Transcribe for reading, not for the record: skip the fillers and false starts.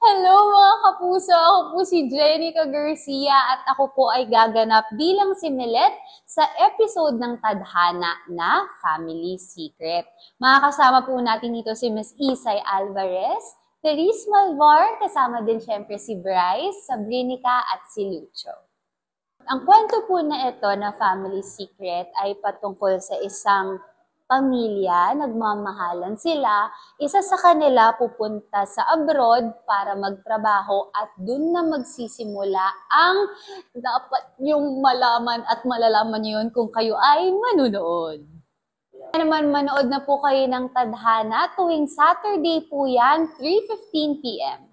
Hello mga kapuso! Ako po si Jenica Garcia at ako po ay gaganap bilang si Milet sa episode ng Tadhana na Family Secret. Makakasama po natin dito si Ms. Isay Alvarez, Therese Malvar, kasama din syempre si Bryce, Sabrinica at si Lucho. Ang kwento po na ito na Family Secret ay patungkol sa isang pamilya, nagmamahalan sila, isa sa kanila pupunta sa abroad para magtrabaho at dun na magsisimula ang dapat yung malaman at malalaman yun kung kayo ay manunood. Naman manood na po kayo ng Tadhana tuwing Saturday po yan, 3:15 p.m.